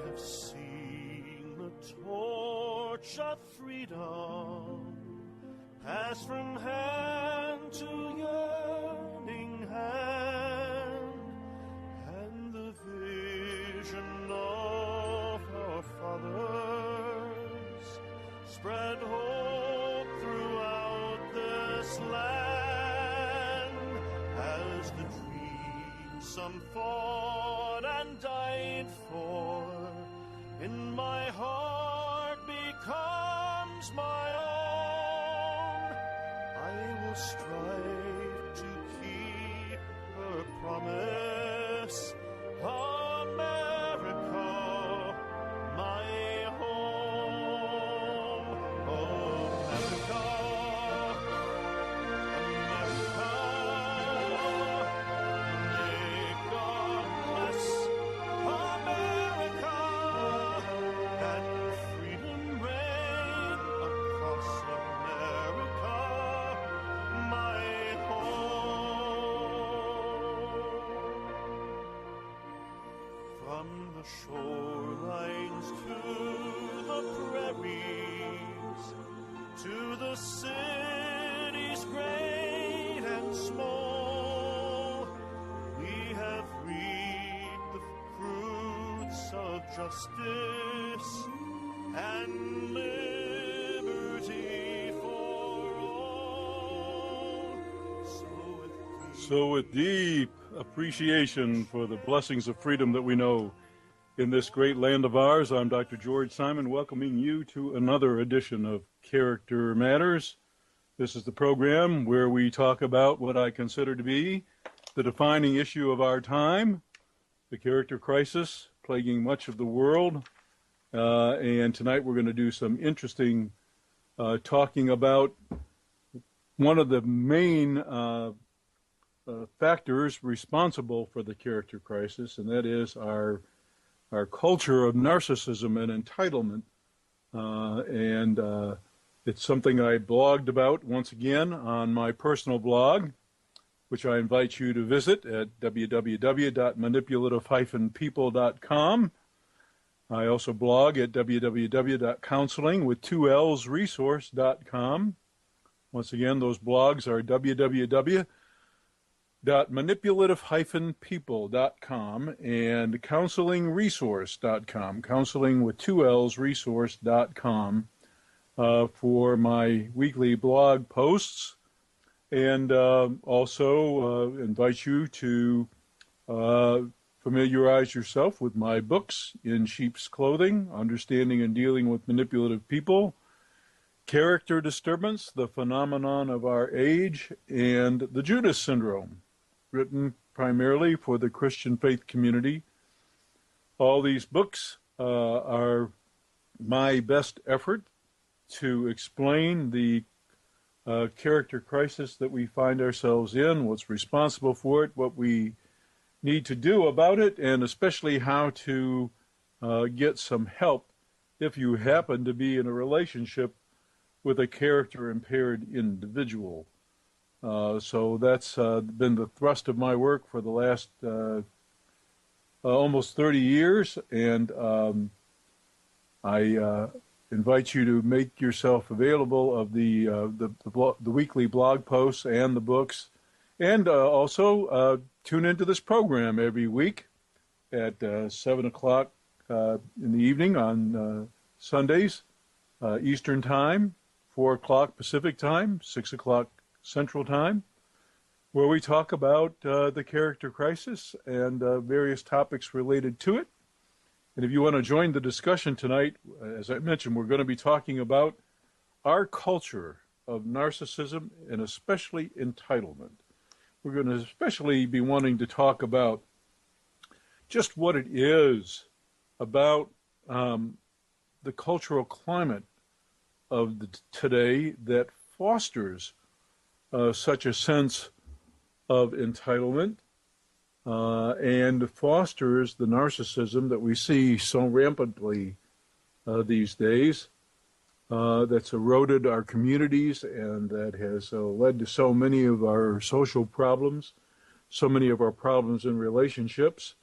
have seen the torch of freedom pass from hand to yearning hand, and the vision of our fathers spread hope throughout this land, as the dreams some fought and died for in my heart becomes my own. I will strive to keep her promise, America, my home. America, America, may God bless America, and freedom reign across America, my home. From the shorelines to the prairies, to the cities great and small, we have reaped the fruits of justice and liberty for all. So with deep appreciation for the blessings of freedom that we know in this great land of ours, I'm Dr. George Simon, welcoming you to another edition of Character Matters. This is the program where we talk about what I consider to be the defining issue of our time, the character crisis plaguing much of the world. And tonight we're going to do some interesting talking about one of the main factors responsible for the character crisis, and that is our culture of narcissism and entitlement. And it's something I blogged about once again on my personal blog, which I invite you to visit at www.manipulative-people.com. I also blog at www.counselingwith2lsresource.com. Once again, those blogs are www.manipulative-people.com and counselingresource.com, counselingwith2lsresource.com, for my weekly blog posts. And also invite you to familiarize yourself with my books, In Sheep's Clothing, Understanding and Dealing with Manipulative People, Character Disturbance, The Phenomenon of Our Age, and The Judas Syndrome, written primarily for the Christian faith community. All these books are my best effort to explain the character crisis that we find ourselves in, what's responsible for it, what we need to do about it, and especially how to get some help if you happen to be in a relationship with a character-impaired individual. So that's been the thrust of my work for the last almost 30 years, and I invite you to make yourself available of the weekly blog posts and the books, and also tune into this program every week at 7 o'clock in the evening on Sundays, Eastern Time, 4 o'clock Pacific Time, 6 o'clock Central Time, where we talk about the character crisis and various topics related to it. And if you want to join the discussion tonight, as I mentioned, we're going to be talking about our culture of narcissism and especially entitlement. We're going to especially be wanting to talk about just what it is about the cultural climate of today that fosters such a sense of entitlement and fosters the narcissism that we see so rampantly these days, that's eroded our communities and that has led to so many of our social problems, so many of our problems in relationships.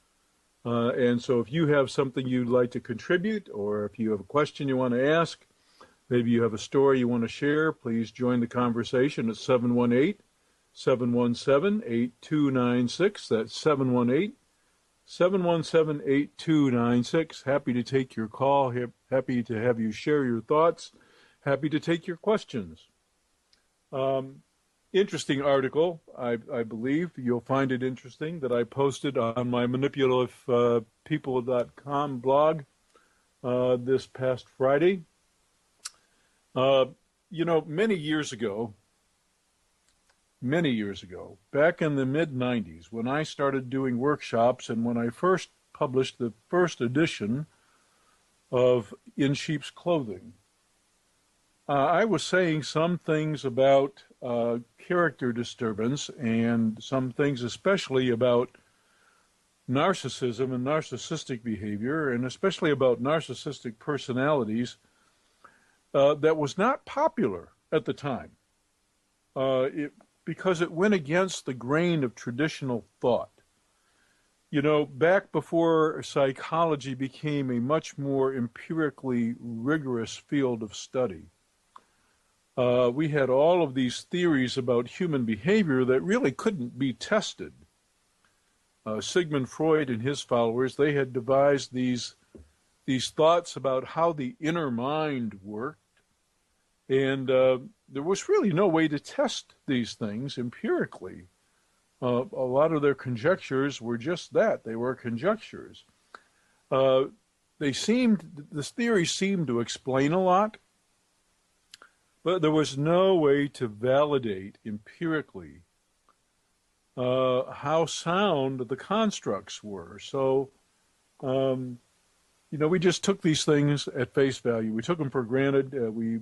And so if you have something you'd like to contribute, or if you have a question you want to ask, maybe you have a story you want to share, please join the conversation at 718-717-8296. That's 718-717-8296. Happy to take your call. Happy to have you share your thoughts. Happy to take your questions. Interesting article, I believe. You'll find it interesting, that I posted on my manipulativepeople.com blog this past Friday. Many years ago, back in the mid-90s, when I started doing workshops and when I first published the first edition of In Sheep's Clothing, I was saying some things about character disturbance and some things especially about narcissism and narcissistic behavior, and especially about narcissistic personalities that was not popular at the time because it went against the grain of traditional thought. Back before psychology became a much more empirically rigorous field of study, we had all of these theories about human behavior that really couldn't be tested. Sigmund Freud and his followers, they had devised these thoughts about how the inner mind worked, and there was really no way to test these things empirically. A lot of their conjectures were just that. They were conjectures. This theory seemed to explain a lot, but there was no way to validate empirically how sound the constructs were. So, we just took these things at face value. We took them for granted. We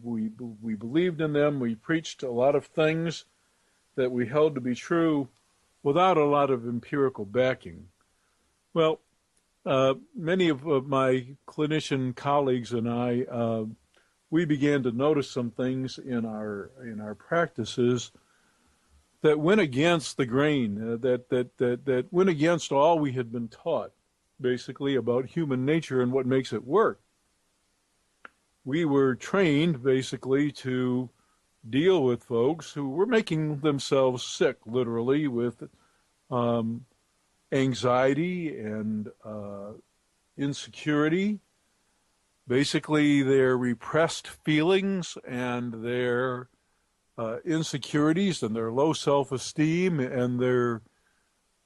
believed in them. We preached a lot of things that we held to be true without a lot of empirical backing. Well, many of my clinician colleagues and I, we began to notice some things in our practices that went against the grain, that went against all we had been taught, basically, about human nature and what makes it work. We were trained, basically, to deal with folks who were making themselves sick, literally, with anxiety and insecurity, basically their repressed feelings and their insecurities and their low self-esteem and their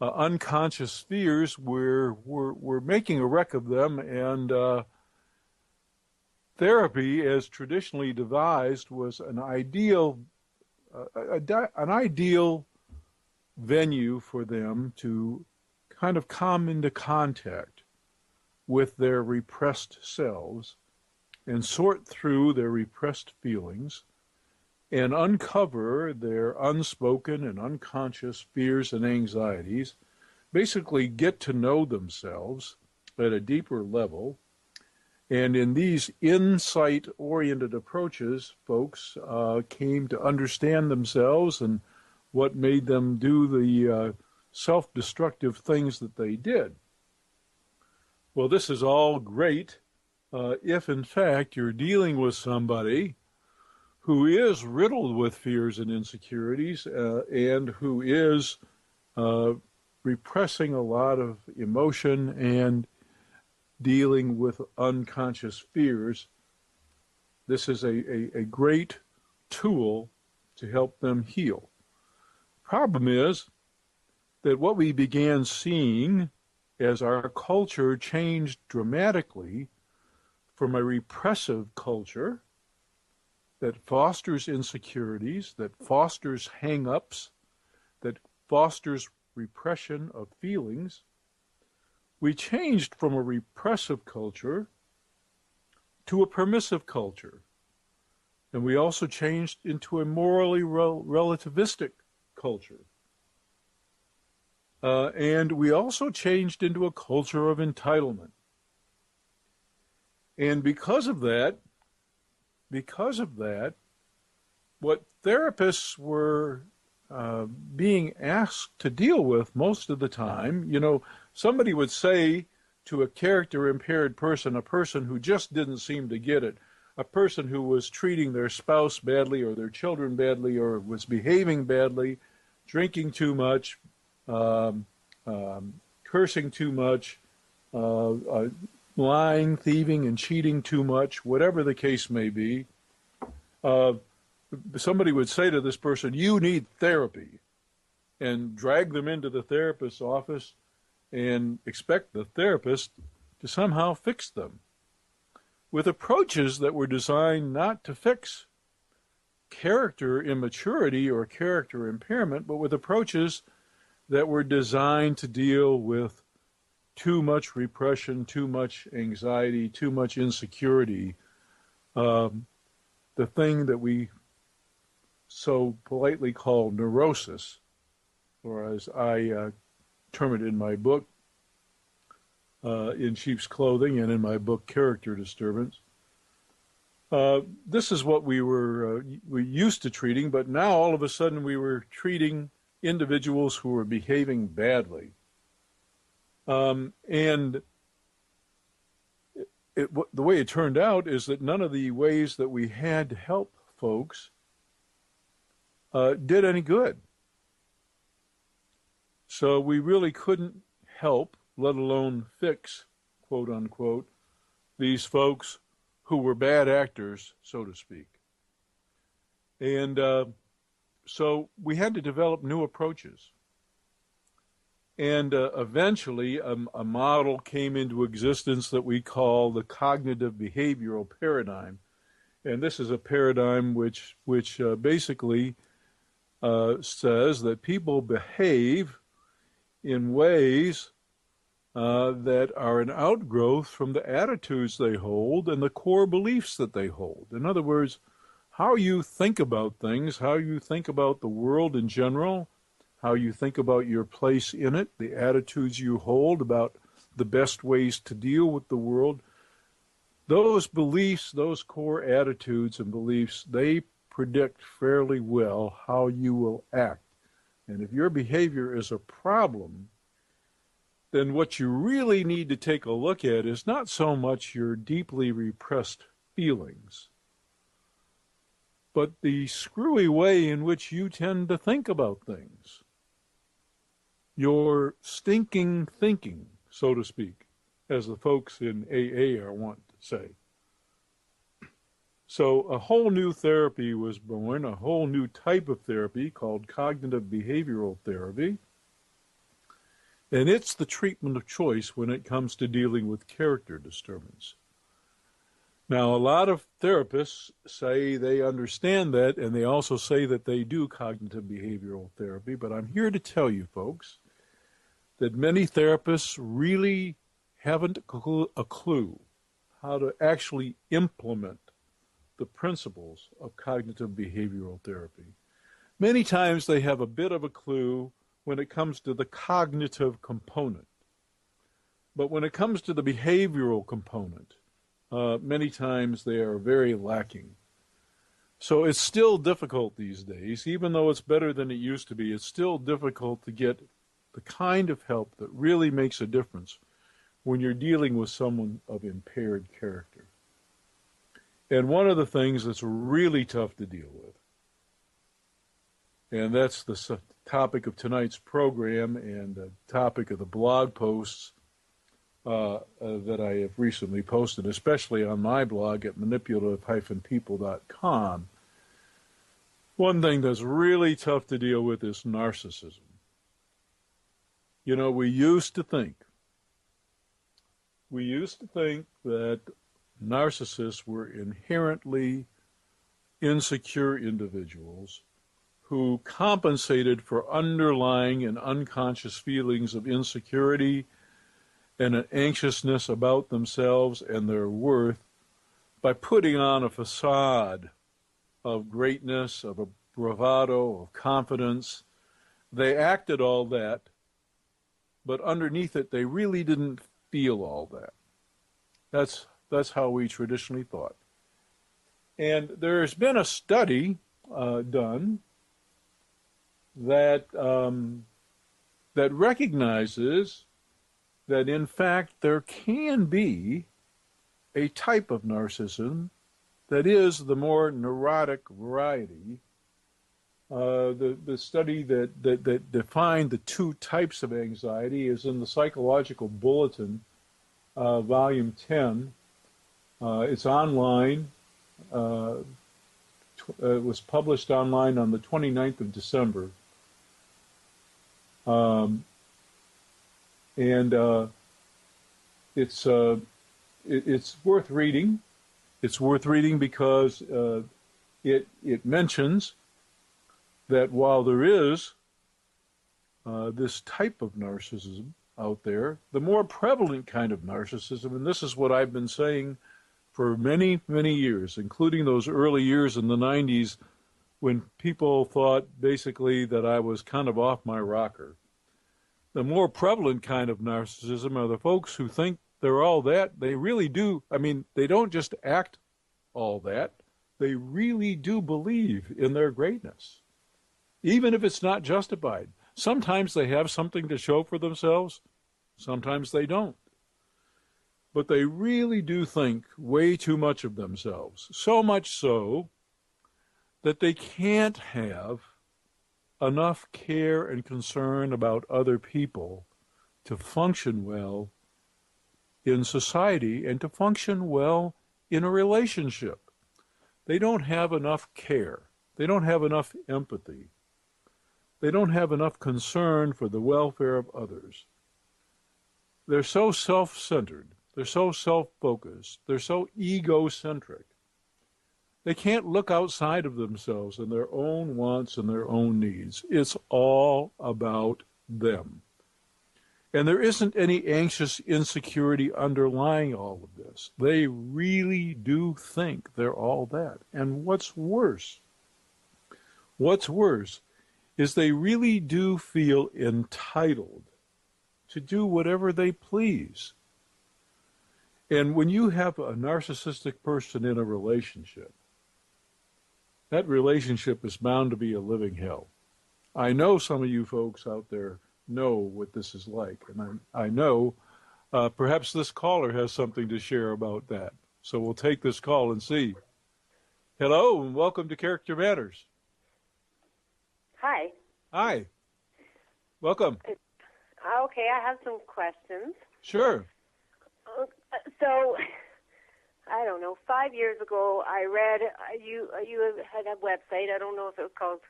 unconscious fears were making a wreck of them, and therapy, as traditionally devised, was an ideal venue for them to kind of come into contact with their repressed selves and sort through their repressed feelings and uncover their unspoken and unconscious fears and anxieties, basically get to know themselves at a deeper level. And in these insight-oriented approaches, folks came to understand themselves and what made them do the self-destructive things that they did. Well, this is all great if, in fact, you're dealing with somebody who is riddled with fears and insecurities and who is repressing a lot of emotion and dealing with unconscious fears. This is a great tool to help them heal. Problem is that what we began seeing as our culture changed dramatically from a repressive culture that fosters insecurities, that fosters hang-ups, that fosters repression of feelings, we changed from a repressive culture to a permissive culture. And we also changed into a morally relativistic culture. And we also changed into a culture of entitlement. And because of that, what therapists were being asked to deal with most of the time, somebody would say, to a character-impaired person, a person who just didn't seem to get it, a person who was treating their spouse badly or their children badly or was behaving badly, drinking too much, cursing too much, lying, thieving, and cheating too much, whatever the case may be, somebody would say to this person, "You need therapy," and drag them into the therapist's office and expect the therapist to somehow fix them, with approaches that were designed not to fix character immaturity or character impairment, but with approaches that were designed to deal with too much repression, too much anxiety, too much insecurity, the thing that we so politely call neurosis, or as I term it in my book, In Sheep's Clothing, and in my book, Character Disturbance. This is what we used to treating, but now all of a sudden we were treating individuals who were behaving badly. And the way it turned out is that none of the ways that we had to help folks did any good. So we really couldn't help, let alone fix, quote unquote, these folks who were bad actors, so to speak. And so we had to develop new approaches. And eventually a model came into existence that we call the cognitive behavioral paradigm. And this is a paradigm which basically says that people behave in ways that are an outgrowth from the attitudes they hold and the core beliefs that they hold. In other words, how you think about things, how you think about the world in general, how you think about your place in it, the attitudes you hold about the best ways to deal with the world, those beliefs, those core attitudes and beliefs, they predict fairly well how you will act. And if your behavior is a problem, then what you really need to take a look at is not so much your deeply repressed feelings, but the screwy way in which you tend to think about things. Your stinking thinking, so to speak, as the folks in AA are wont to say. So a whole new therapy was born, a whole new type of therapy called cognitive behavioral therapy. And it's the treatment of choice when it comes to dealing with character disturbance. Now, a lot of therapists say they understand that, and they also say that they do cognitive behavioral therapy, but I'm here to tell you, folks, that many therapists really haven't a clue how to actually implement the principles of cognitive behavioral therapy. Many times they have a bit of a clue when it comes to the cognitive component. But when it comes to the behavioral component, many times they are very lacking. So it's still difficult these days, even though it's better than it used to be, it's still difficult to get the kind of help that really makes a difference when you're dealing with someone of impaired character. And one of the things that's really tough to deal with, and that's the topic of tonight's program and the topic of the blog posts that I have recently posted, especially on my blog at manipulative-people.com. One thing that's really tough to deal with is narcissism. You know, we used to think that narcissists were inherently insecure individuals who compensated for underlying and unconscious feelings of insecurity and an anxiousness about themselves and their worth by putting on a facade of greatness, of a bravado, of confidence. They acted all that, but underneath it, they really didn't feel all that. That's how we traditionally thought. And there's been a study done that recognizes that in fact there can be a type of narcissism that is the more neurotic variety. The study that defined the two types of anxiety is in the Psychological Bulletin, Volume 10. It's online. It was published online on the 29th of December. It's worth reading. It's worth reading because it mentions that while there is this type of narcissism out there, the more prevalent kind of narcissism, and this is what I've been saying for many, many years, including those early years in the 90s when people thought basically that I was kind of off my rocker. The more prevalent kind of narcissism are the folks who think they're all that. They really do. I mean, they don't just act all that. They really do believe in their greatness, even if it's not justified. Sometimes they have something to show for themselves. Sometimes they don't. But they really do think way too much of themselves, so much so that they can't have enough care and concern about other people to function well in society and to function well in a relationship. They don't have enough care. They don't have enough empathy. They don't have enough concern for the welfare of others. They're so self-centered. They're so self-focused. They're so egocentric. They can't look outside of themselves and their own wants and their own needs. It's all about them. And there isn't any anxious insecurity underlying all of this. They really do think they're all that. And what's worse is they really do feel entitled to do whatever they please. And when you have a narcissistic person in a relationship, that relationship is bound to be a living hell. I know some of you folks out there know what this is like, and I know perhaps this caller has something to share about that. So we'll take this call and see. Hello, and welcome to Character Matters. Hi. Hi. Welcome. Okay, I have some questions. Sure. So, I don't know, 5 years ago I read, you had a website, I don't know if it was called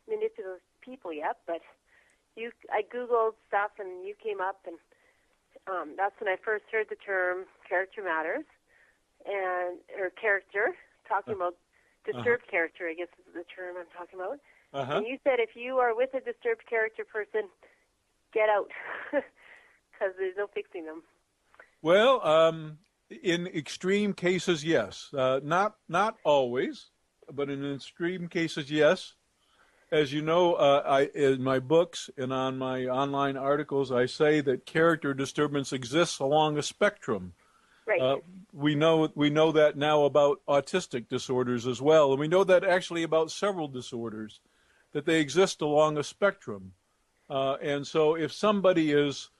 Manipulative People yet, but I Googled stuff and you came up, and that's when I first heard the term Character Matters, or character, talking about disturbed character, I guess is the term I'm talking about. And you said if you are with a disturbed character person, get out, because there's no fixing them. Well, in extreme cases, yes. Not always, but in extreme cases, yes. As you know, in my books and on my online articles, I say that character disturbance exists along a spectrum. Right. We know that now about autistic disorders as well, and we know that actually about several disorders, that they exist along a spectrum. And so if somebody is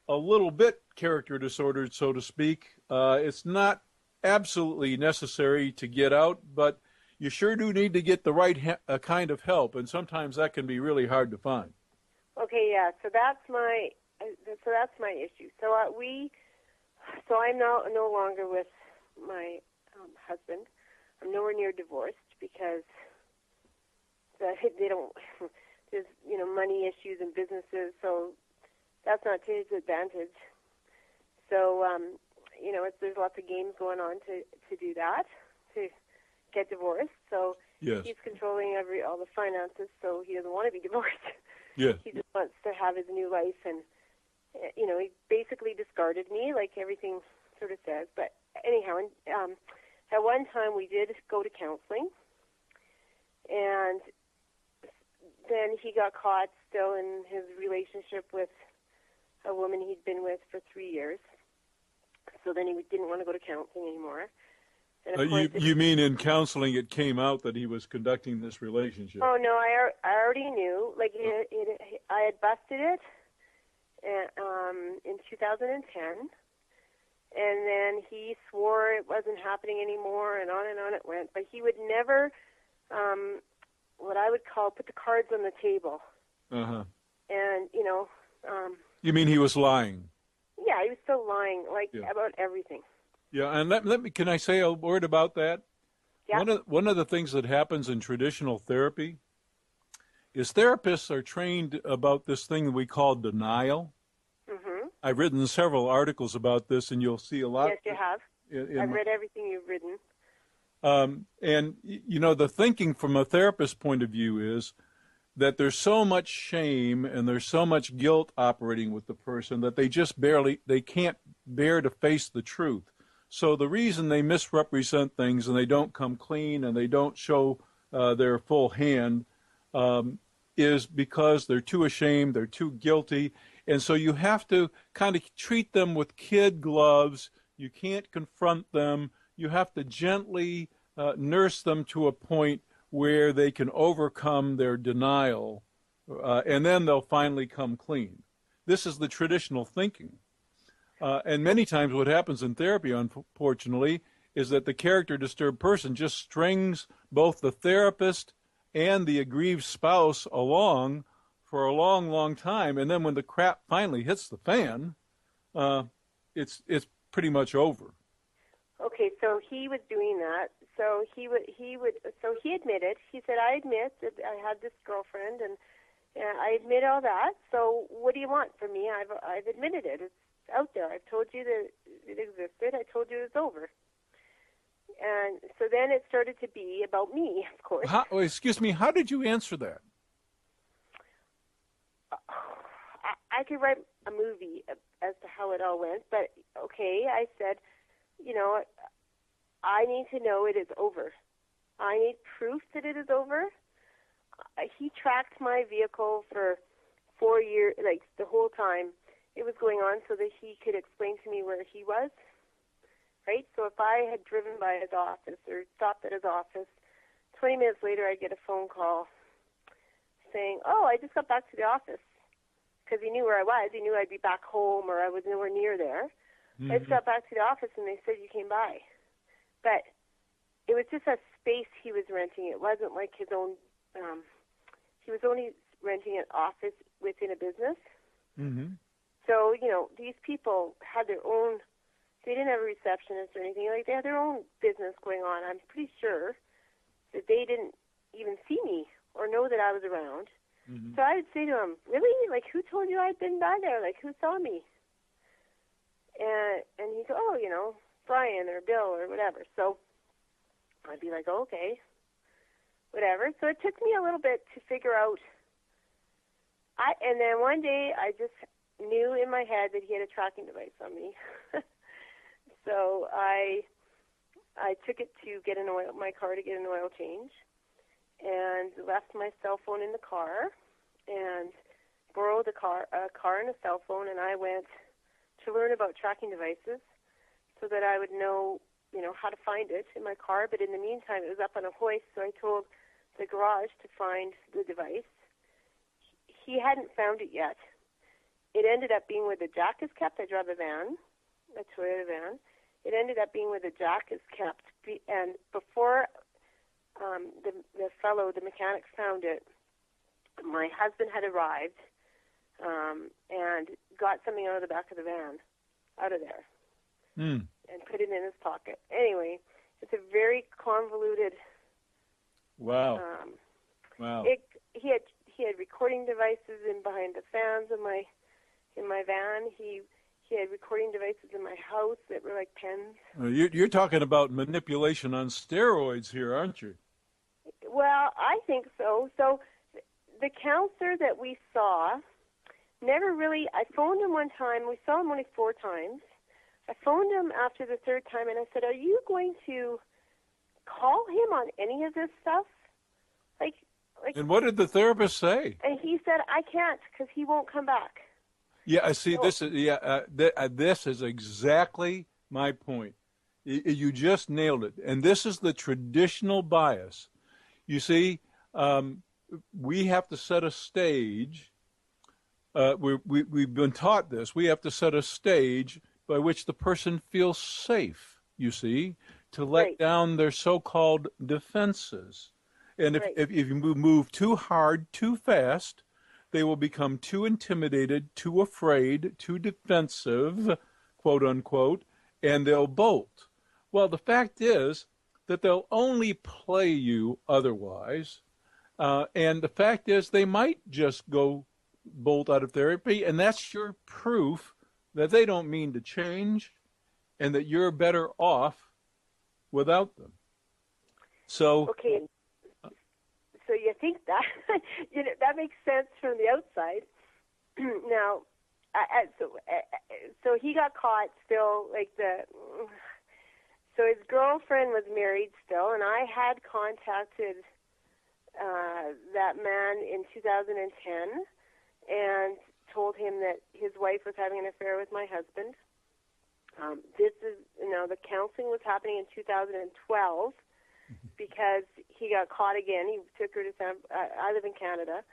a little bit character disordered, so to speak, it's not absolutely necessary to get out, but you sure do need to get the right kind of help, and sometimes that can be really hard to find. Okay, yeah. So that's my issue. So I'm no longer with my husband. I'm nowhere near divorced because they don't. There's money issues and businesses, so that's not to his advantage. So there's lots of games going on to do that, to get divorced. So yes. He's controlling all the finances, so he doesn't want to be divorced. Yes. He just wants to have his new life, and he basically discarded me, like everything sort of says. But anyhow, at one time we did go to counseling, and then he got caught still in his relationship with a woman he'd been with for 3 years. So then he didn't want to go to counseling anymore. You mean in counseling it came out that he was conducting this relationship? Oh, no, I already knew. Like, I had busted it, in 2010. And then he swore it wasn't happening anymore, and on it went. But he would never, what I would call, put the cards on the table. Uh-huh. And, You mean he was lying? Yeah, he was still lying, about everything. Yeah, and let me, can I say a word about that? Yeah. One of the things that happens in traditional therapy is therapists are trained about this thing that we call denial. Mm-hmm. I've written several articles about this, and you'll see a lot. Yes, you have. I've read everything you've written. And, the thinking from a therapist's point of view is that there's so much shame and there's so much guilt operating with the person that they can't bear to face the truth. So the reason they misrepresent things and they don't come clean and they don't show their full hand is because they're too ashamed, they're too guilty. And so you have to kind of treat them with kid gloves. You can't confront them. You have to gently nurse them to a point where they can overcome their denial, and then they'll finally come clean. This is the traditional thinking. And many times what happens in therapy, unfortunately, is that the character disturbed person just strings both the therapist and the aggrieved spouse along for a long, long time. And then when the crap finally hits the fan, it's pretty much over. Okay, so he was doing that. So he admitted. He said, "I admit that I had this girlfriend, and I admit all that. So what do you want from me? I've admitted it. It's out there. I've told you that it existed. I told you it's over." And so then it started to be about me, of course. Excuse me, how did you answer that? I could write a movie as to how it all went, but okay, I said, I need to know it is over. I need proof that it is over. He tracked my vehicle for 4 years, the whole time it was going on, so that he could explain to me where he was, right? So if I had driven by his office or stopped at his office, 20 minutes later I'd get a phone call saying, "Oh, I just got back to the office," because he knew where I was. He knew I'd be back home or I was nowhere near there. Mm-hmm. I just got back to the office and they said, "You came by." But it was just a space he was renting. It wasn't like his own, he was only renting an office within a business. Mm-hmm. So, these people had their own, they didn't have a receptionist or anything. They had their own business going on. I'm pretty sure that they didn't even see me or know that I was around. Mm-hmm. So I would say to him, "Really? Who told you I'd been by there? Who saw me?" And he'd go, "Oh, Brian or Bill or whatever." So I'd be like, "Oh, okay, whatever." So it took me a little bit to figure out. And then one day I just knew in my head that he had a tracking device on me. So I took it to get my car to get an oil change, and left my cell phone in the car, and borrowed a car and a cell phone, and I went to learn about tracking devices so that I would know, how to find it in my car. But in the meantime, it was up on a hoist, so I told the garage to find the device. He hadn't found it yet. It ended up being where the jack is kept. I drive a van, a Toyota van. It ended up being where the jack is kept. And before the mechanic found it, my husband had arrived and got something out of the back of the van, out of there, and put it in his pocket. Anyway, it's a very convoluted. Wow. Wow. He had recording devices in behind the fans in my van. He had recording devices in my house that were like pens. You're talking about manipulation on steroids here, aren't you? Well, I think so. So the counselor that we saw never really, I phoned him one time. We saw him only 4 times. I phoned him after the 3rd time, and I said, "Are you going to call him on any of this stuff?" And what did the therapist say? And he said, "I can't because he won't come back." Yeah, I see. This is exactly my point. You just nailed it. And this is the traditional bias. You see, we have to set a stage we've been taught this. We have to set a stage by which the person feels safe, you see, to let Right. down their so-called defenses. And Right. if you move too hard, too fast, they will become too intimidated, too afraid, too defensive, quote unquote, and they'll bolt. Well, the fact is that they'll only play you otherwise. And the fact is they might just go bolt out of therapy, and that's your proof that they don't mean to change and that you're better off without them. So, Okay. So you think that that makes sense from the outside. Now, so he got caught still, so his girlfriend was married still, and I had contacted that man in 2010 and told him that his wife was having an affair with my husband. The counseling was happening in 2012 because he got caught again. He took her to I live in Canada.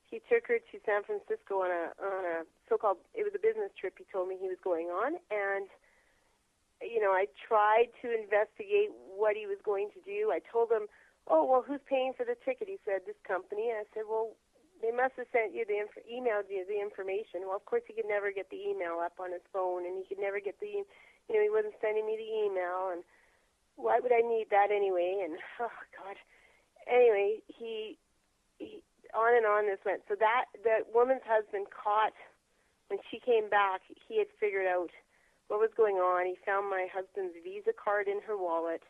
He took her to San Francisco on a so-called, it was a business trip he told me he was going on, and I tried to investigate what he was going to do. I told him, oh, well, who's paying for the ticket? He said, this company. And I said, well, they must have sent you emailed you the information. Well, of course, he could never get the email up on his phone, and he could never get he wasn't sending me the email, and why would I need that anyway? And, oh, God. Anyway, he on and on this went. So the woman's husband caught, when she came back, he had figured out what was going on. He found my husband's Visa card in her wallet.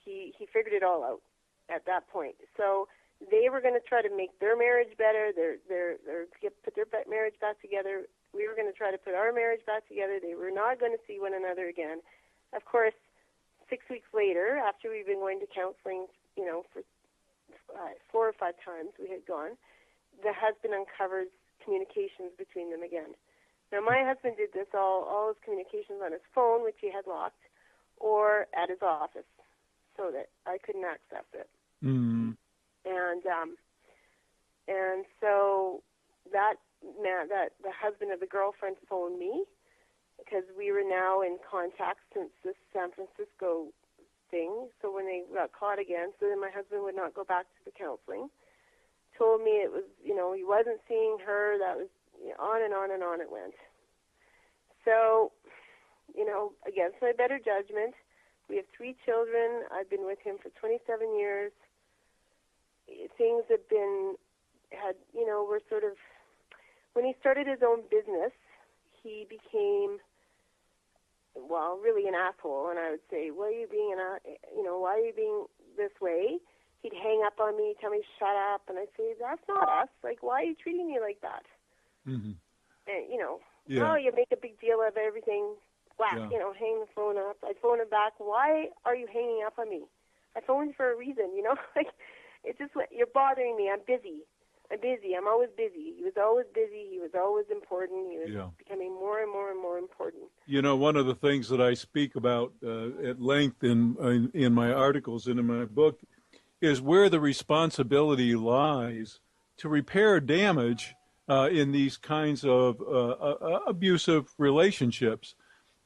He figured it all out at that point. So they were going to try to make their marriage better. Put their marriage back together. We were going to try to put our marriage back together. They were not going to see one another again. Of course, 6 weeks later, after we've been going to counseling, for 4 or 5 times we had gone, the husband uncovers communications between them again. Now, my husband did this, all his communications on his phone, which he had locked, or at his office, so that I couldn't access it. mm, And so that man, that the husband of the girlfriend phoned me, because we were now in contact since this San Francisco thing. So when they got caught again, so then my husband would not go back to the counseling. Told me it was, he wasn't seeing her. That was on and on and on it went. So, against my better judgment, we have 3 children. I've been with him for 27 years. Things have we're sort of, when he started his own business, he became, really an asshole. And I would say, why are you being this way? He'd hang up on me, tell me, shut up. And I'd say, that's not us. Like, why are you treating me like that? mm-hmm. And, Yeah. you make a big deal of everything. Whack, Yeah. hang the phone up. I'd phone him back. Why are you hanging up on me? I phoned for a reason, Like, it just went, you're bothering me. I'm busy. I'm always busy. He was always busy. He was always important. He was becoming more and more and more important. One of the things that I speak about at length in my articles and in my book is where the responsibility lies to repair damage in these kinds of abusive relationships.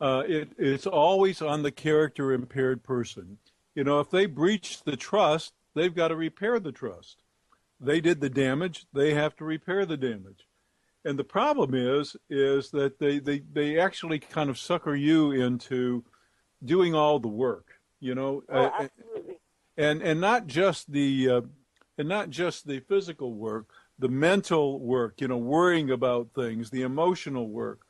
It's always on the character impaired person. If they breach the trust, they've got to repair the trust. They did the damage. They have to repair the damage. And the problem is that they actually kind of sucker you into doing all the work, Absolutely. and not just the physical work, the mental work, worrying about things, the emotional work.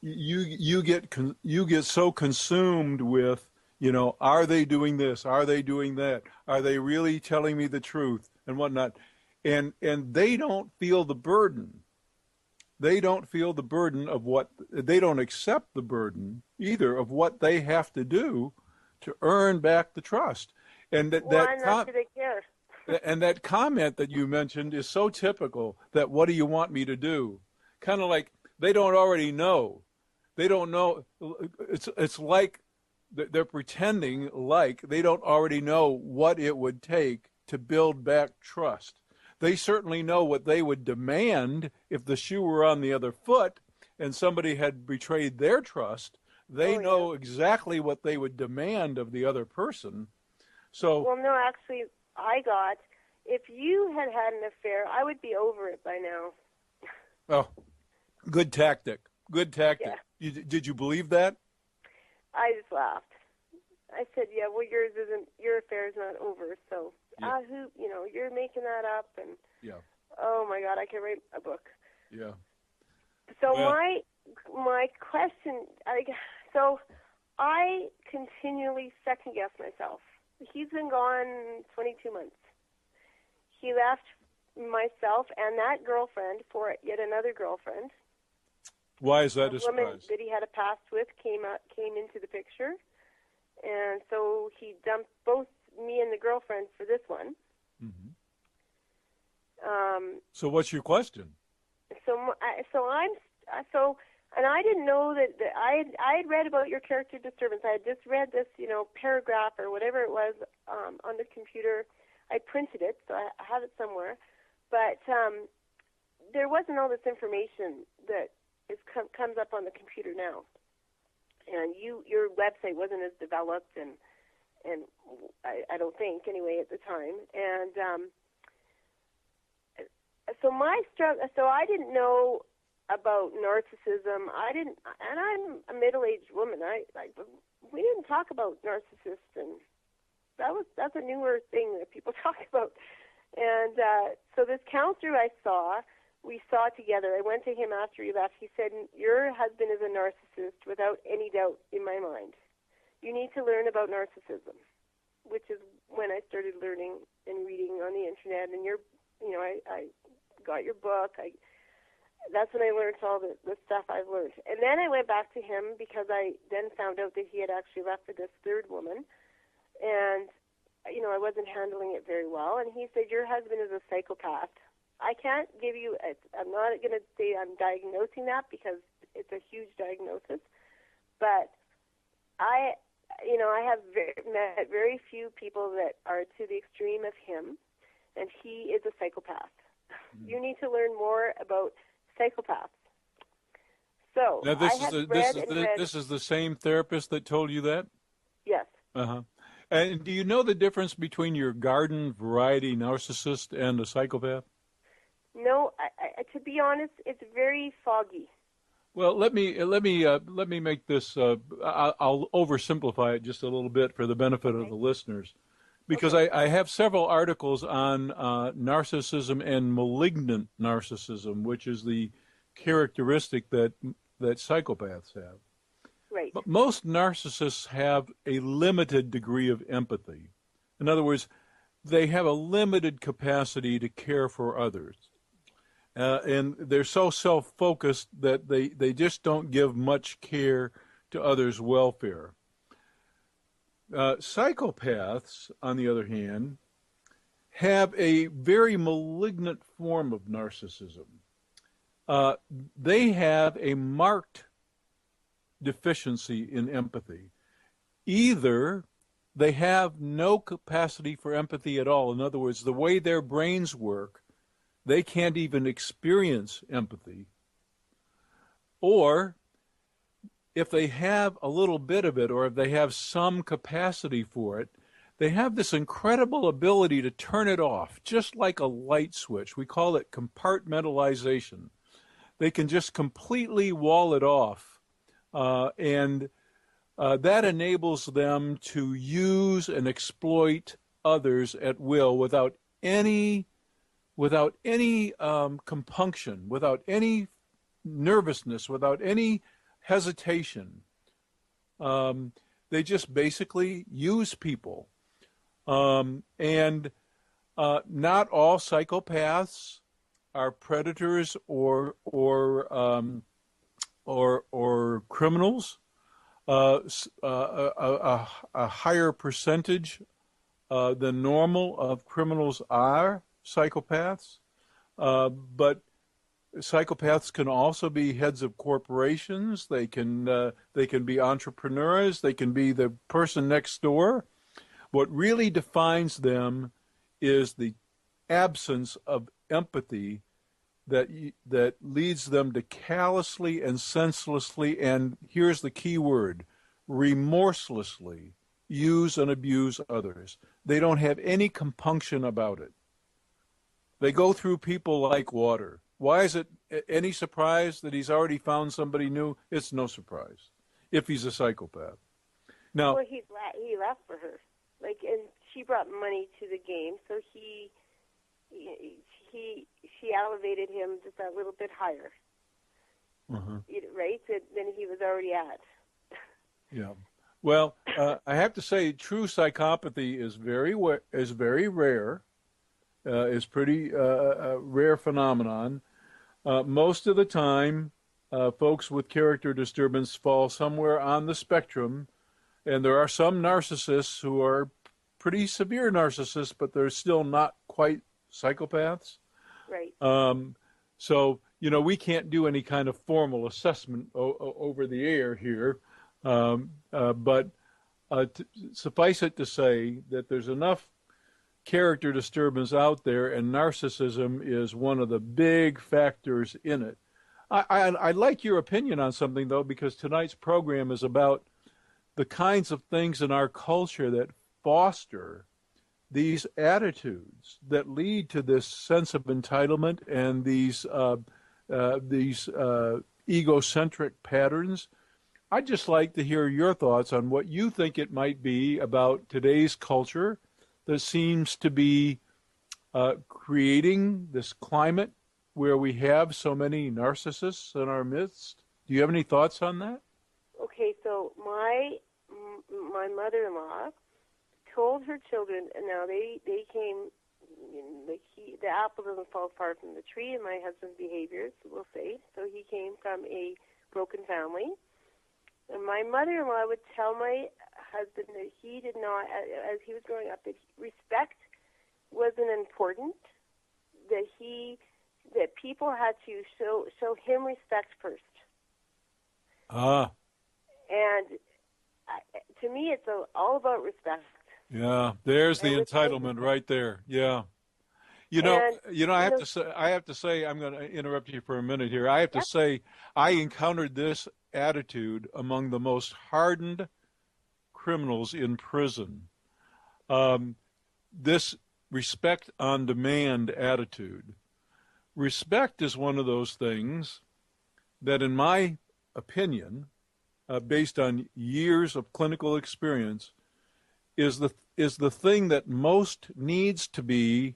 You get so consumed with, are they doing this? Are they doing that? Are they really telling me the truth and whatnot? And they don't feel the burden. They don't feel the burden of they don't accept the burden either of what they have to do to earn back the trust. And Not do they care? and that comment that you mentioned is so typical, that what do you want me to do? Kind of like they don't already know. They don't know. It's like they're pretending like they don't already know what it would take to build back trust. they certainly know what they would demand if the shoe were on the other foot and somebody had betrayed their trust. They know exactly what they would demand of the other person. So, well, no, actually, if you had had an affair, I would be over it by now. oh, good tactic. Good tactic. Yeah. Did you believe that? I just laughed. I said, yeah, well, your affair is not over, so you're making that up, and oh my God, I can write a book. Yeah. So my question, so I continually second guess myself. He's been gone 22 months. He left myself and that girlfriend for yet another girlfriend. Why is that a surprise? Woman surprise? that he had a past with came into the picture. And so he dumped both me and the girlfriend for this one. Mm-hmm. So what's your question? And I didn't know that I had read about your character disturbance. I had just read this, paragraph or whatever it was on the computer. I printed it, so I have it somewhere. But there wasn't all this information that comes up on the computer now. And your website wasn't as developed, and I don't think anyway at the time. And so I didn't know about narcissism. And I'm a middle-aged woman. We didn't talk about narcissists, and that's a newer thing that people talk about. And so this counselor we saw together. I went to him after he left. He said, your husband is a narcissist without any doubt in my mind. You need to learn about narcissism, which is when I started learning and reading on the internet. And I got your book. That's when I learned all the stuff I've learned. And then I went back to him because I then found out that he had actually left for this third woman. And, I wasn't handling it very well. And he said, your husband is a psychopath. I can't give you, I'm not going to say I'm diagnosing that because it's a huge diagnosis, but I have met very few people that are to the extreme of him, and he is a psychopath. Mm-hmm. You need to learn more about psychopaths. So now this is the same therapist that told you that? Yes. Uh-huh. And do you know the difference between your garden variety narcissist and a psychopath? No, to be honest, it's very foggy. Well, let me make this. I'll oversimplify it just a little bit for the benefit of the listeners, because I have several articles on narcissism and malignant narcissism, which is the characteristic that psychopaths have. Right. But most narcissists have a limited degree of empathy. In other words, they have a limited capacity to care for others. And they're so self-focused that they just don't give much care to others' welfare. Psychopaths, on the other hand, have a very malignant form of narcissism. They have a marked deficiency in empathy. Either they have no capacity for empathy at all. In other words, the way their brains work, they can't even experience empathy. Or if they have a little bit of it, or if they have some capacity for it, they have this incredible ability to turn it off, just like a light switch. We call it compartmentalization. They can just completely wall it off, and that enables them to use and exploit others at will without any compunction, without any nervousness, without any hesitation. They just basically use people. And not all psychopaths are predators or criminals. A higher percentage than normal of criminals are psychopaths, but psychopaths can also be heads of corporations. They can be entrepreneurs. They can be the person next door. What really defines them is the absence of empathy that leads them to callously and senselessly, and here's the key word, remorselessly use and abuse others. They don't have any compunction about it. They go through people like water. Why is it any surprise that he's already found somebody new? It's no surprise if he's a psychopath. Now, well, he left for her, like, and she brought money to the game, so she elevated him just a little bit higher, right? Than he was already at. Yeah. Well, I have to say, true psychopathy is very rare. Is pretty a rare phenomenon. Most of the time, folks with character disturbance fall somewhere on the spectrum, and there are some narcissists who are pretty severe narcissists, but they're still not quite psychopaths. Right. So, we can't do any kind of formal assessment over the air here, but suffice it to say that there's enough character disturbance out there, and narcissism is one of the big factors in it. I'd like your opinion on something, though, because tonight's program is about the kinds of things in our culture that foster these attitudes that lead to this sense of entitlement and these egocentric patterns. I'd just like to hear your thoughts on what you think it might be about today's culture that seems to be creating this climate where we have so many narcissists in our midst. Do you have any thoughts on that? Okay, so my mother-in-law told her children, and now they came, the apple doesn't fall far from the tree in my husband's behaviors, we'll say. So he came from a broken family. And my mother-in-law would tell my husband that he did not, as he was growing up, that respect wasn't important, that people had to show him respect first. And to me, it's all about respect. Yeah, there's the entitlement right there. Yeah. I have to say, I'm going to interrupt you for a minute here. I have to say, I encountered this attitude among the most hardened criminals in prison. This respect on demand attitude. Respect is one of those things that, in my opinion, based on years of clinical experience, is the thing that most needs to be,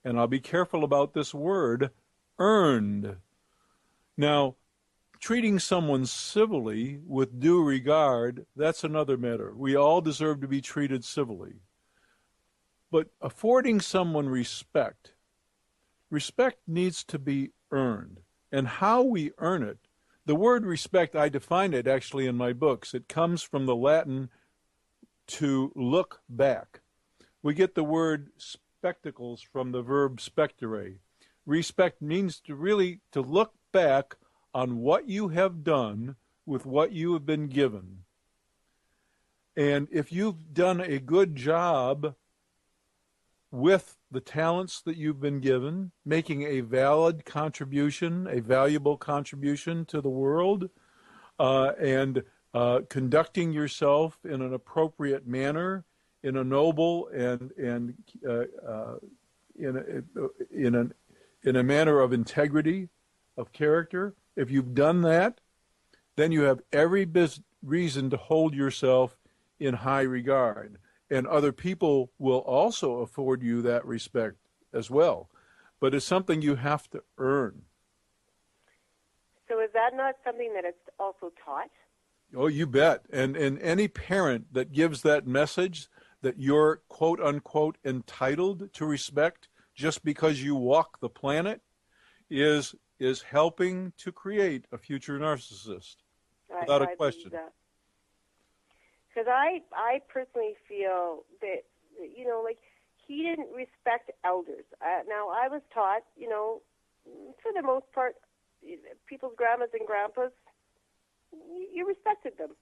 and I'll be careful about this word, earned. Now, treating someone civilly with due regard, that's another matter. We all deserve to be treated civilly. But affording someone respect needs to be earned. And how we earn it, the word respect, I define it actually in my books. It comes from the Latin to look back. We get the word spectacles from the verb spectere. Respect means to look back on what you have done with what you have been given. And if you've done a good job with the talents that you've been given, making a valid contribution, a valuable contribution to the world, and conducting yourself in an appropriate manner, in a noble and in a manner of integrity, of character. If you've done that, then you have every reason to hold yourself in high regard. And other people will also afford you that respect as well. But it's something you have to earn. So is that not something that it's also taught? Oh, you bet. And any parent that gives that message that you're, quote unquote, entitled to respect just because you walk the planet is helping to create a future narcissist, without a question. Because I personally feel that, he didn't respect elders. Now, I was taught, for the most part, people's grandmas and grandpas, you respected them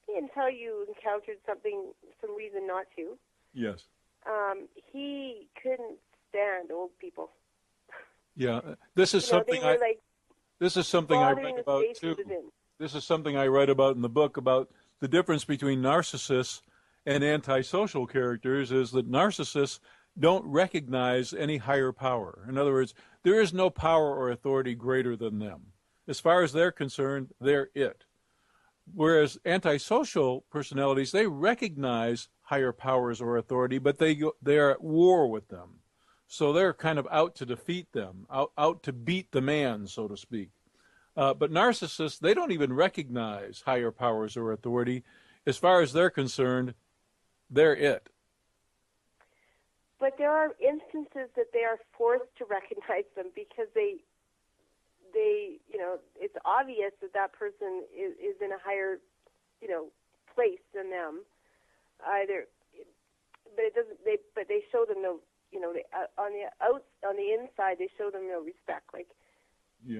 until you encountered some reason not to. Yes. He couldn't stand old people. Yeah, this is something They were like this is something I bothering write the about space he too. was in. This is something I write about in the book about the difference between narcissists and antisocial characters is that narcissists don't recognize any higher power. In other words, there is no power or authority greater than them. As far as they're concerned, they're it. Whereas antisocial personalities, they recognize higher powers or authority, but they are at war with them. So they're kind of out to defeat them, out to beat the man, so to speak. But narcissists, they don't even recognize higher powers or authority. As far as they're concerned, they're it. But there are instances that they are forced to recognize them because they it's obvious that that person is in a higher, place than them. Either, but it doesn't. They show them no, on the inside they show them no respect. Like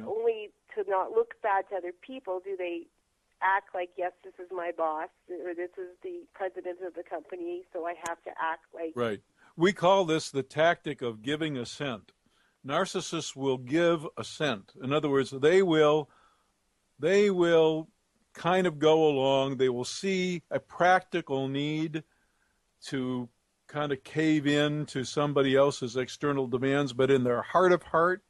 only to not look bad to other people do they act like, yes, this is my boss, or this is the president of the company, so I have to act like. Right. We call this the tactic of giving assent. Narcissists will give assent. In other words, they will kind of go along. They will see a practical need to kind of cave in to somebody else's external demands, but in their heart of heart,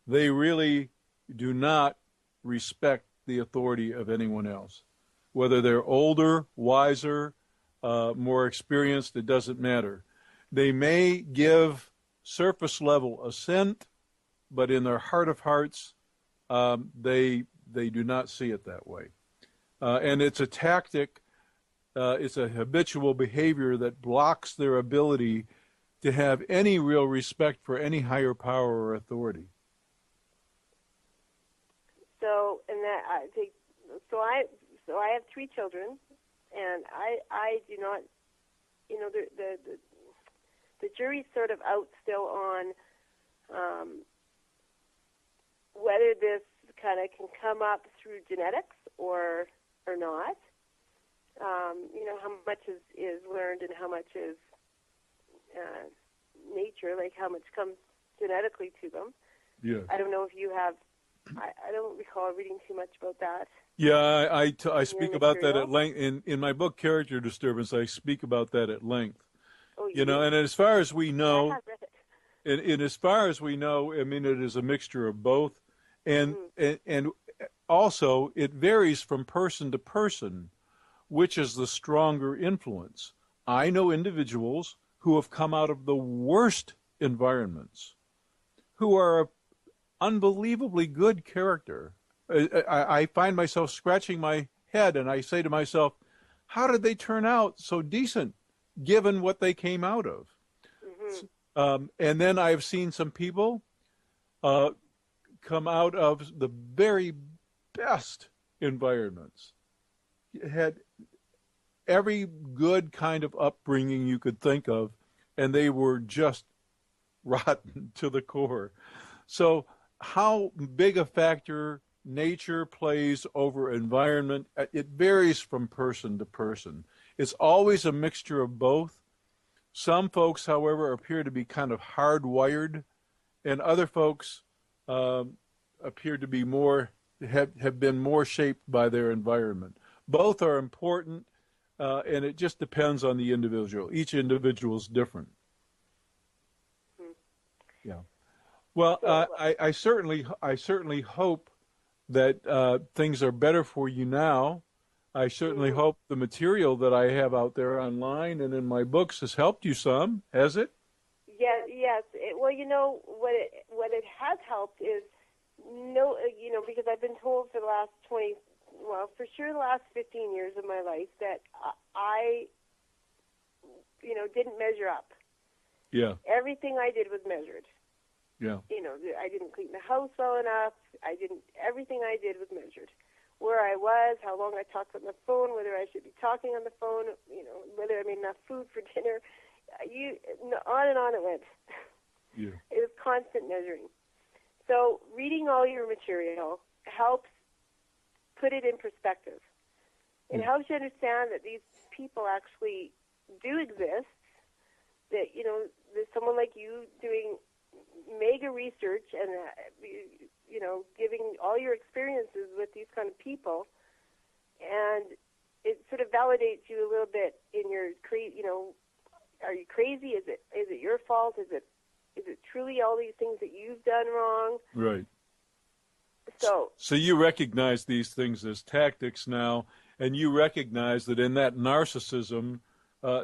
they really do not respect the authority of anyone else. Whether they're older, wiser, more experienced, it doesn't matter. They may give surface level assent, but in their heart of hearts, they do not see it that way. And it's a tactic, it's a habitual behavior that blocks their ability to have any real respect for any higher power or authority. So, and that I think, so I have 3 children, and I do not, the jury's sort of out still on whether this kind of can come up through genetics or not. How much is learned and how much is nature, like how much comes genetically to them. Yeah. I don't know if you have, I don't recall reading too much about that. Yeah, I speak about that at length. In my book, Character Disturbance, I speak about that at length. Oh, And as far as we know, I have read it. and as far as we know, I mean, it is a mixture of both. And also, it varies from person to person, which is the stronger influence. I know individuals who have come out of the worst environments, who are unbelievably good character. I find myself scratching my head, and I say to myself, how did they turn out so decent, given what they came out of? Mm-hmm. And then I've seen some people come out of the very best environments, had every good kind of upbringing you could think of, and they were just rotten to the core. So how big a factor nature plays over environment, it varies from person to person. It's always a mixture of both. Some folks, however, appear to be kind of hardwired, and other folks appear to be have been more shaped by their environment. Both are important, and it just depends on the individual. Each individual is different. Yeah. Well, I certainly hope that things are better for you now. I certainly hope the material that I have out there online and in my books has helped you some. Has it? Yes. What it has helped is because I've been told for the last for sure the last 15 years of my life that I didn't measure up. Yeah. Everything I did was measured. Yeah. I didn't clean the house well enough. Everything I did was measured. Where I was, how long I talked on the phone, whether I should be talking on the phone, whether I made enough food for dinner. On and on it went. Yeah. It was constant measuring. So reading all your material helps put it in perspective. It helps you understand that these people actually do exist, that, there's someone like you doing mega research and, giving all your experiences with these kind of people, and it sort of validates you a little bit in your are you crazy? Is it your fault? Is it truly all these things that you've done wrong? Right. So you recognize these things as tactics now, and you recognize that in that narcissism,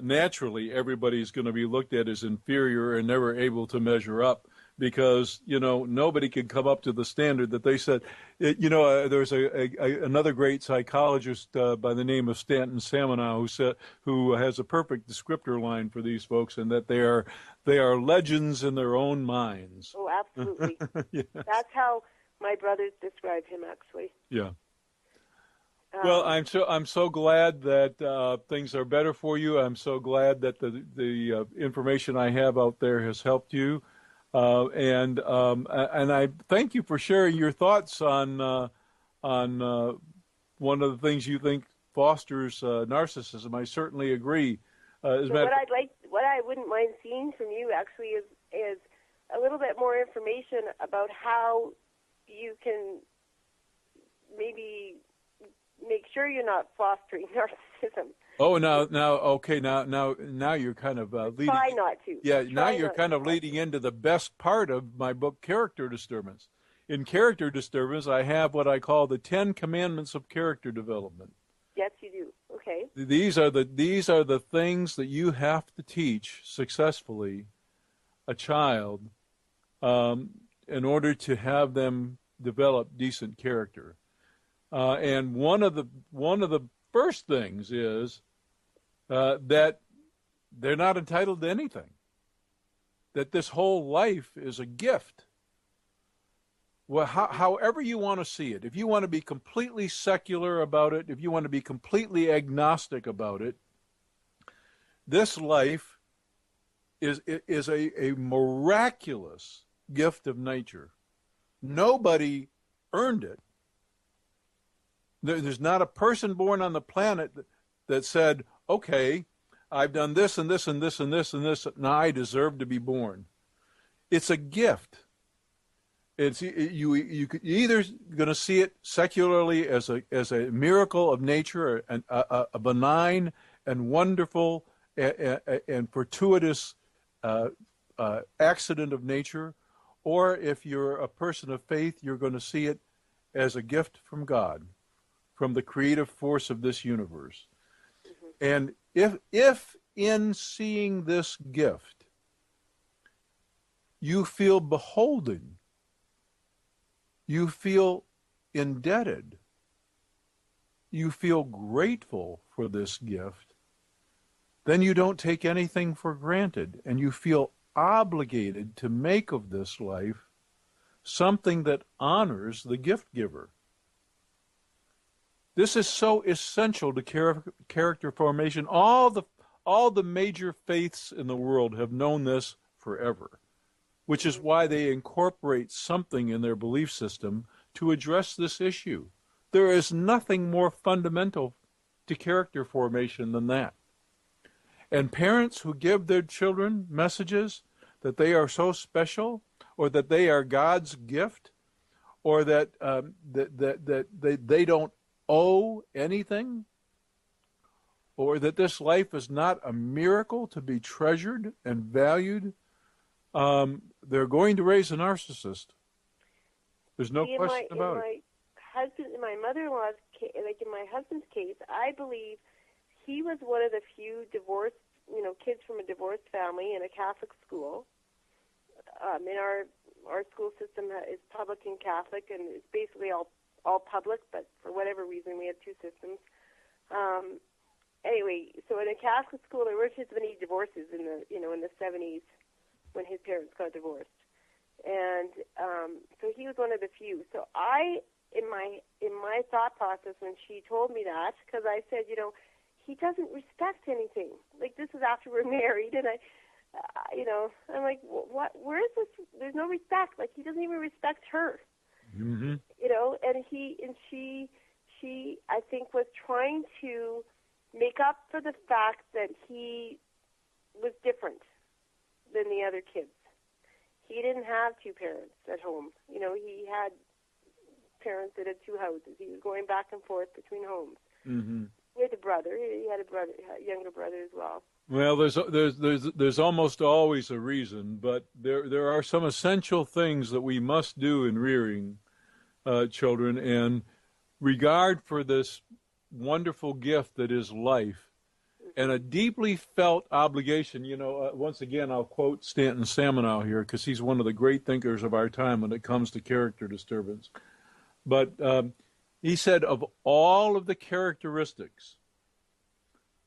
naturally everybody's going to be looked at as inferior and never able to measure up, because nobody can come up to the standard that they said. There's another great psychologist by the name of Stanton Samanow who has a perfect descriptor line for these folks, and that they are legends in their own minds. Oh, absolutely. Yes. That's how my brothers describe him, actually. Yeah. Well, I'm so glad that things are better for you. I'm so glad that the information I have out there has helped you, and I thank you for sharing your thoughts on one of the things you think fosters narcissism. I certainly agree. What I wouldn't mind seeing from you actually is a little bit more information about how you can maybe make sure you're not fostering narcissism. Oh, now you're kind of leading. Try not to. Yeah, now you're kind of leading into the best part of my book, Character Disturbance. In Character Disturbance, I have what I call the 10 Commandments of Character Development. Yes, you do. Okay. These are the things that you have to teach successfully a child in order to have them develop decent character. And one of the first things is that they're not entitled to anything. That this whole life is a gift. Well, however you want to see it. If you want to be completely secular about it, if you want to be completely agnostic about it, this life is a miraculous gift of nature. Nobody earned it. There's not a person born on the planet that said, okay, I've done this and this and this and this and this, now I deserve to be born. It's a gift. You either going to see it secularly as a miracle of nature, a benign and wonderful and fortuitous accident of nature, or if you're a person of faith, you're going to see it as a gift from God, from the creative force of this universe. And if in seeing this gift you feel beholden, you feel indebted, you feel grateful for this gift, then you don't take anything for granted, and you feel obligated to make of this life something that honors the gift giver. This is so essential to character formation. All the major faiths in the world have known this forever, which is why they incorporate something in their belief system to address this issue. There is nothing more fundamental to character formation than that. And parents who give their children messages that they are so special, or that they are God's gift, or that they don't owe anything, or that this life is not a miracle to be treasured and valued, they're going to raise a narcissist. There's no question about it. In my mother-in-law's case, like in my husband's case, I believe he was one of the few divorced, kids from a divorced family in a Catholic school. In our school system is public and Catholic, and it's basically all public, but for whatever reason we had two systems. Anyway, so in a Catholic school there weren't as many divorces in the 70s when his parents got divorced, and so he was one of the few. So in my thought process when she told me that, because I said, he doesn't respect anything. Like, this is after we're married, and I'm like, what? Where is this? There's no respect. Like, he doesn't even respect her. Mm-hmm. And she, I think, was trying to make up for the fact that he was different. than the other kids. He didn't have two parents at home. You know, he had parents that had two houses. He was going back and forth between homes. Mm-hmm. With a brother. He had a younger brother as well. Well, there's almost always a reason, but there are some essential things that we must do in rearing children, and regard for this wonderful gift that is life, and a deeply felt obligation. You know, once again, I'll quote Stanton Samanow here because he's one of the great thinkers of our time when it comes to character disturbance. But he said, of all of the characteristics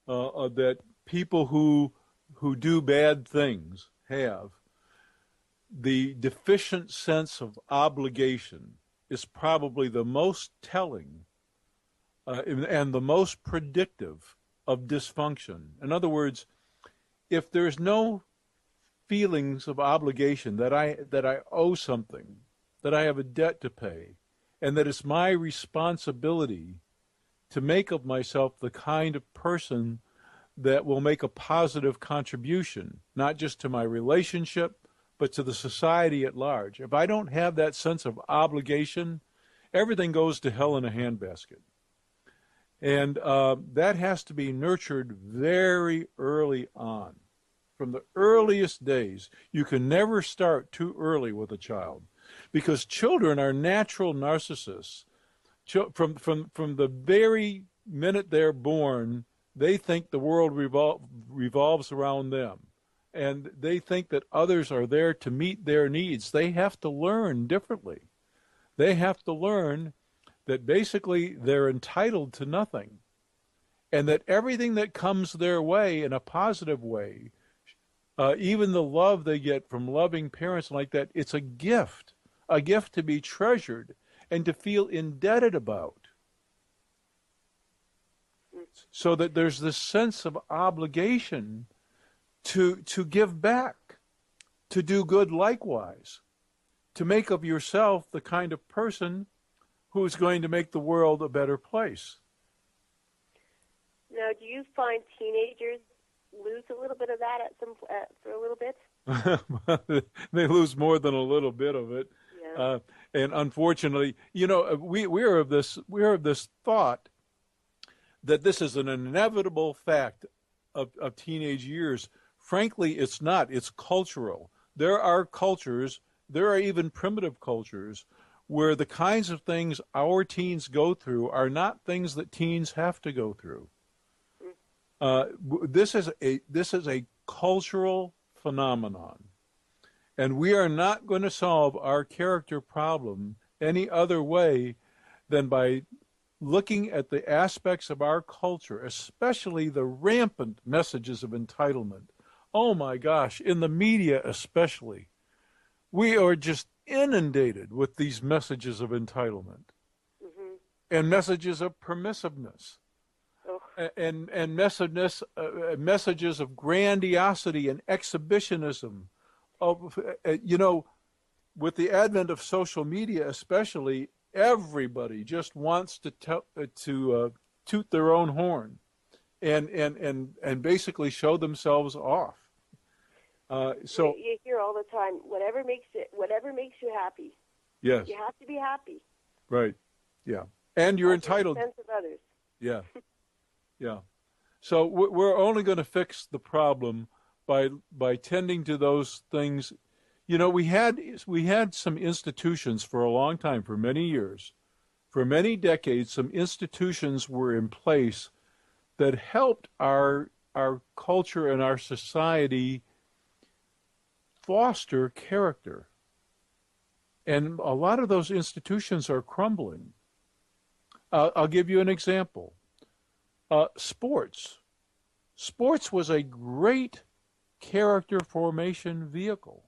that people who do bad things have, the deficient sense of obligation is probably the most telling and the most predictive of dysfunction. In other words, if there's no feelings of obligation that I owe something, that I have a debt to pay, and that it's my responsibility to make of myself the kind of person that will make a positive contribution, not just to my relationship, but to the society at large. If I don't have that sense of obligation, everything goes to hell in a handbasket. And that has to be nurtured very early on. From the earliest days, you can never start too early with a child, because children are natural narcissists. From the very minute they're born, they think the world revolves around them, and they think that others are there to meet their needs. They have to learn differently. They have to learn that basically they're entitled to nothing, and that everything that comes their way in a positive way, even the love they get from loving parents like that, it's a gift to be treasured and to feel indebted about. So that there's this sense of obligation to give back, to do good likewise, to make of yourself the kind of person who's going to make the world a better place. Now, do you find teenagers lose a little bit of that for a little bit? They lose more than a little bit of it. Yeah. And unfortunately, you know, we're of this thought that this is an inevitable fact of teenage years. Frankly, it's not. It's cultural. There are cultures, there are even primitive cultures, where the kinds of things our teens go through are not things that teens have to go through. This is a cultural phenomenon, and we are not going to solve our character problem any other way than by looking at the aspects of our culture, especially the rampant messages of entitlement. Oh my gosh, in the media especially, we are just inundated with these messages of entitlement, and messages of permissiveness, and messages of grandiosity and exhibitionism. You know, with the advent of social media especially, everybody just wants to toot their own horn and basically show themselves off. So you hear all the time, whatever makes you happy. Yes. You have to be happy. Right. Yeah. And you're entitled. Sense of others. Yeah. Yeah. So we're only going to fix the problem by tending to those things. You know, we had some institutions for a long time, for many years, for many decades. Some institutions were in place that helped our culture and our society foster character. And a lot of those institutions are crumbling. I'll give you an example. Sports. Sports was a great character formation vehicle.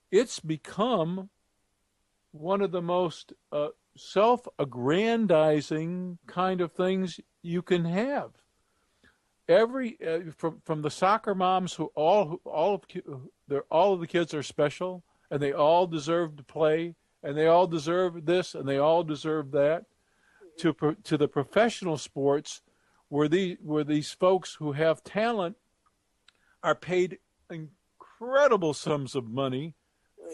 It's become one of the most self-aggrandizing kind of things you can have. From the soccer moms who all of the kids are special, and they all deserve to play, and they all deserve this, and they all deserve that, to the professional sports, where these folks who have talent are paid incredible sums of money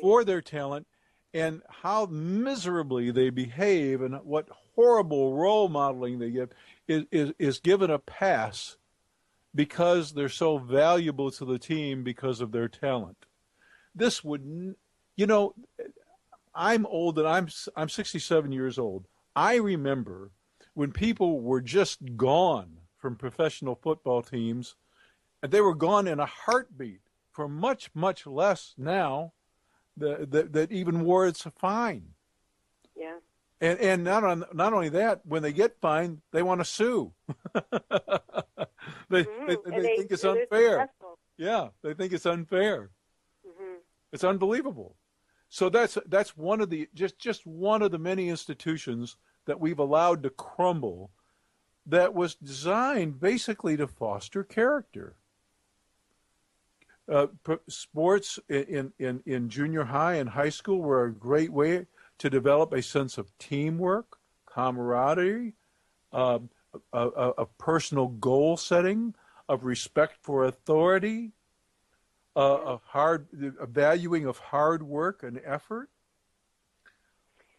for their talent, and how miserably they behave and what horrible role modeling they give is given a pass because they're so valuable to the team because of their talent. This would, you know, I'm old and I'm 67 years old. I remember when people were just gone from professional football teams, and they were gone in a heartbeat for much, much less now that even warrants a fine. Yeah. And not only that, when they get fined, they want to sue. they think it's unfair. Yeah, they think it's unfair. Mm-hmm. It's unbelievable. So that's one of the just one of the many institutions that we've allowed to crumble that was designed basically to foster character. Sports in junior high and high school were a great way to develop a sense of teamwork, camaraderie, of personal goal setting, of respect for authority, a valuing of hard work and effort.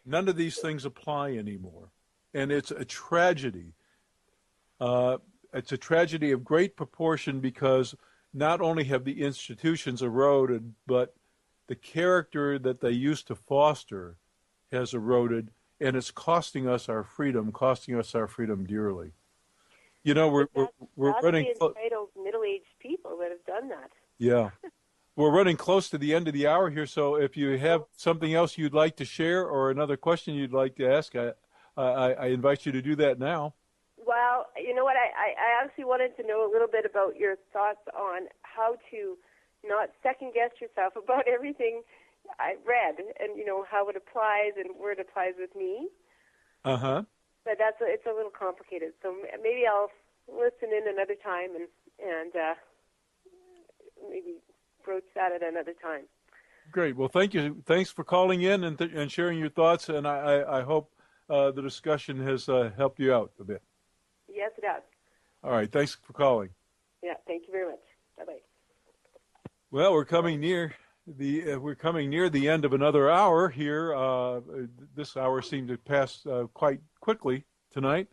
None of these things apply anymore, and it's a tragedy. It's a tragedy of great proportion because not only have the institutions eroded, but the character that they used to foster has eroded, and it's costing us our freedom dearly. You know, we're running. That's the entitled middle-aged people that have done that. Yeah. We're running close to the end of the hour here, so if you have something else you'd like to share or another question you'd like to ask, I invite you to do that now. Well, you know what? I actually wanted to know a little bit about your thoughts on how to not second-guess yourself about everything I read and, you know, how it applies and where it applies with me. Uh-huh. But it's a little complicated, so maybe I'll listen in another time and maybe broach that at another time. Great. Well, thank you. Thanks for calling in and sharing your thoughts, and I hope the discussion has helped you out a bit. Yes, it does. All right. Thanks for calling. Yeah. Thank you very much. Bye-bye. Well, we're coming near the end of another hour here. This hour seemed to pass quite quickly tonight.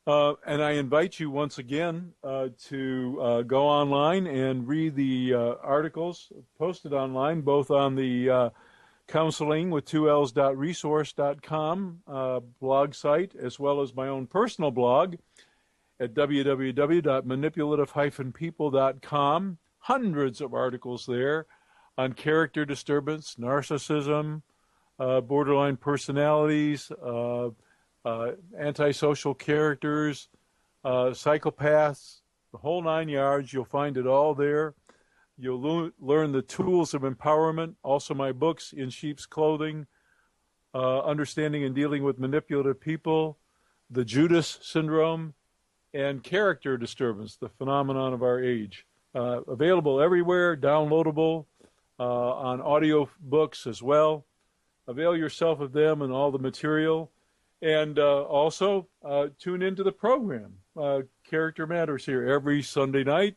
And I invite you once again to go online and read the articles posted online, both on the counselingwith2ls.resource.com blog site, as well as my own personal blog at www.manipulative-people.com. Hundreds of articles there on character disturbance, narcissism, borderline personalities, antisocial characters, psychopaths, the whole 9 yards. You'll find it all there. You'll learn the tools of empowerment, also my books, In Sheep's Clothing, Understanding and Dealing with Manipulative People, The Judas Syndrome, and Character Disturbance, the phenomenon of our age. Available everywhere, downloadable, on audio books as well. Avail yourself of them and all the material. And also tune into the program. Character Matters here every Sunday night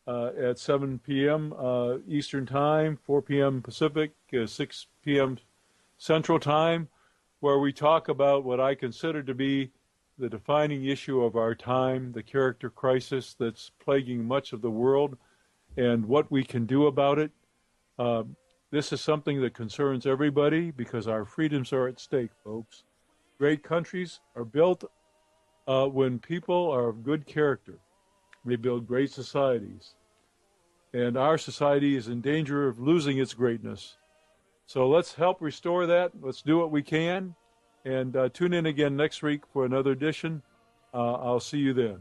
at 7 p.m. Eastern Time, 4 p.m. Pacific, 6 p.m. Central Time, where we talk about what I consider to be the defining issue of our time, the character crisis that's plaguing much of the world, and what we can do about it. This is something that concerns everybody because our freedoms are at stake, folks. Great countries are built when people are of good character. They build great societies. And our society is in danger of losing its greatness. So let's help restore that. Let's do what we can. And tune in again next week for another edition. I'll see you then.